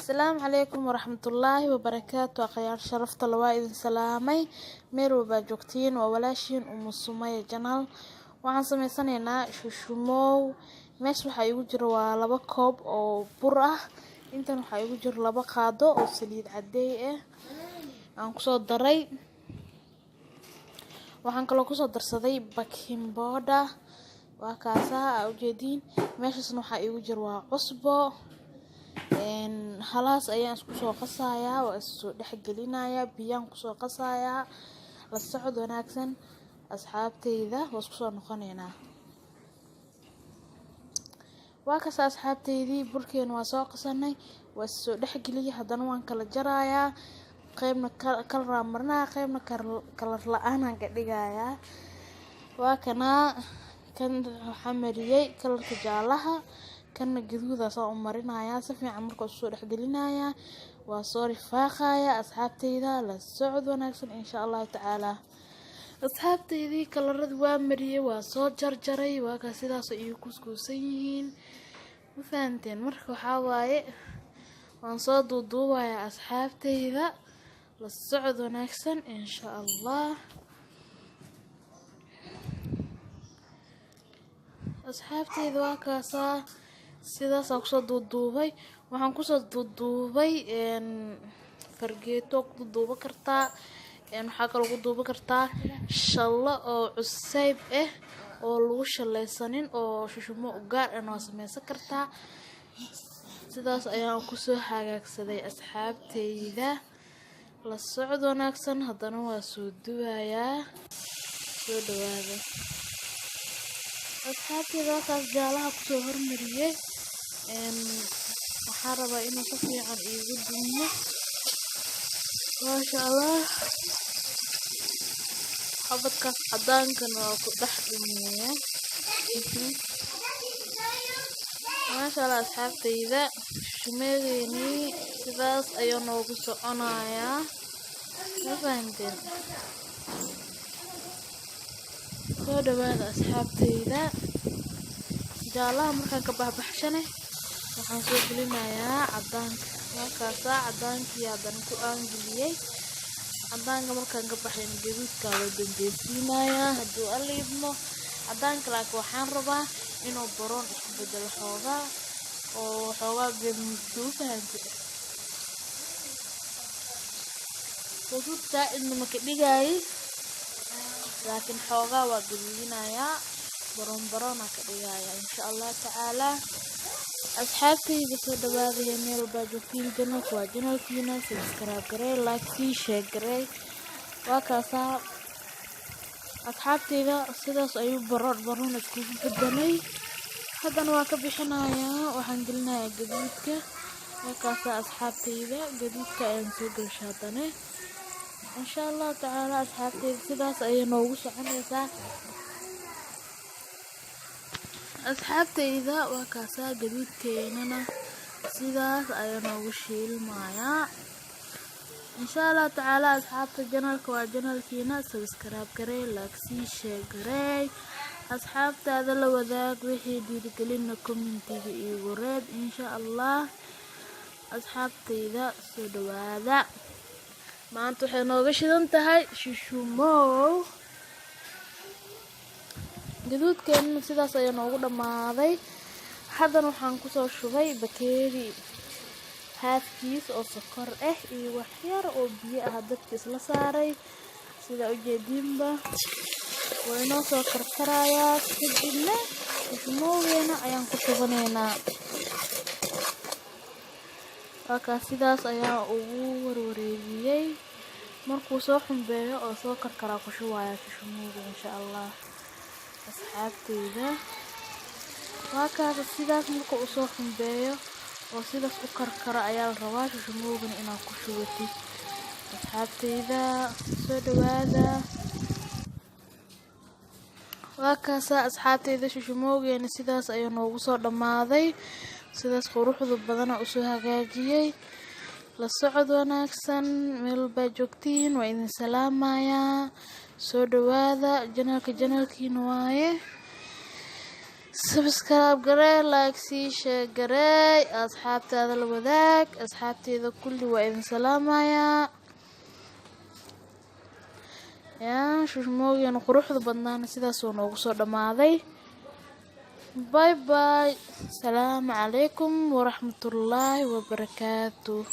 السلام عليكم ورحمة الله وبركاته. أخيار شرفت لوائد سلامي ميرو باجوكتين وولاشين سمية جنال waxaan sameysanaynaa shushumoow meesha waxa igu jiro waa 2 koob oo bur ah intan waxa igu jiro 2 qaado oo saliid cadeey ah aan ku soo daray waxaan kala ku soo darsaday baking powder waa kaasa u jeedin meeshasna waxa igu jiro waa cusbo halaas ayaan isku soo qasayaa oo isoo dhaxgelinaya biyaan ku soo qasayaa la socod wanaagsan asxaabteyda waa isku soo noqonaynaa waa kaas asxaabteydii burkeen waa soo qasanay waa soo dhaxgeliyay haddana waan kala jarayaa qaybna kala marnaa qaybna kala la'aan aan ka dhigayaa waa kana kan waxa mariyay kalarka jaalaha kana gaduuda soo marinayaa si fiican markuu soo dhaxgelinayaa waa soo rifaaqaya asxaabteyda la socod wanaagsan insha Allah ta'ala asxaabteydii kalarada waa mariyay waa soo jarjaray waa ka sidaas ay kuskuusan yihiin ma fahanteen marka waxa waaye waan soo duuduubayaa asxaabteyda la socod wanaagsan insha Allah asxaabteyda waa kaasa sidaas aan kusoo duuduubay waxaan kusoo duuduubay fargeeto ku duuba kartaa waxa kale ugu duuba kartaa shallo oo cusayb ah oo lagu shaleysanin oo shushumo u gaar ah oo sameysan kartaa sidaas ayaan ku soo hagaagsaday asxaabteyda la socod wanaagsan haddana waa soo duwayaa soo dhawaada asxaabteyda kaas jaalaha ku soo hormariyay waxaan rabaa inuu si fiican iigu dumo maasha Allah habadkaas cadaankan waa ku dhex dhumiyaa maasha Allah asxaabteyda shumeedeeni sidaas ayuu noogu soconayaa ma fahanteen soo dhawaada asxaabteyda jaalaha markaan ka baxbaxshanay waxaan soo gelinayaa cadaanka markaasa cadaankii haddana ku aangeliyay cadaanka markaan ka baxayn gaduudka loo dambaysiinayaa hadduu aliibno cadaanka laakiin waxaan rabaa inuu baroon isku bedelo xoogaa oo xoogaa gaduudka u fahantay gaduudka inma ka dhigayay laakiin xoogaa waa gaduudinayaa baroon ka dhigayaa insha Allah ta'ala asxaabteyda soo dhawaada meel baajoogtiin janalka waa janalkiina subscribe garee like share garee waa kaasa asxaabteyda sidaas ayuu baroon isku bedelay haddana waa ka bixinayaa waxaan gelinayaa gaduudka waa kaasa asxaabteyda gaduudka ayaan soo gashay haddana insha Allah ta'ala asxaabteyda sidaas ayay noogu soconaysaa asxaabteyda waa kaasa gaduudkeenana sidaas ayaa noogu shiilmayaa insha Allah ta'ala asxaabta janalka waa janalkiina subscribe garee like share garee asxaabtaada la wadaag wixii dhiirigelina commentiga iigu reeb insha Allah asxaabteyda soo dhawaada maanta waxay nooga shidan tahay shushumoow gaduudkeena sidaas ayaa noogu dhamaaday haddana waxaan ku soo shubay bakeeri halfkiis oo sokor ah iyo wax yar oo biyo ah dadka isla saaray sida u jeedinba way noo soo karkarayaa kadibna shushumowgeena ayaan ku shubanaynaa waa sidaas ayaa ugu warwareegiyay markuu soo xumbeeyo oo soo karkaraa ku shubayaa shushumowga insha Allah asxaabteyda waa kaas sidaas marka uu soo xumbeeyo oo sidaas u karkaro ayaa la rabaa shushumowgan inaad ku shubatid asxaabteyda soo dhawaada waa kaas asxaabteyda shushumowgeena sidaas ayuu noogu soo dhamaaday sidaas quruxda badan oo soo hagaajiyay la socod wanaagsan meel baajoogtiin waa idin salaamayaa soo dhawaada janalkiina waaye subscribe garee, like sii share garee, asxaabtaada la wadaag. Asxaabteeda kulli waa idin salaamayaa. yaa shushmoogan quruxda badnaana sidaas oo noogu soo dhamaaday. Bye bye. Salaamu calaykum waraxmatullaahi wabarakaatuh.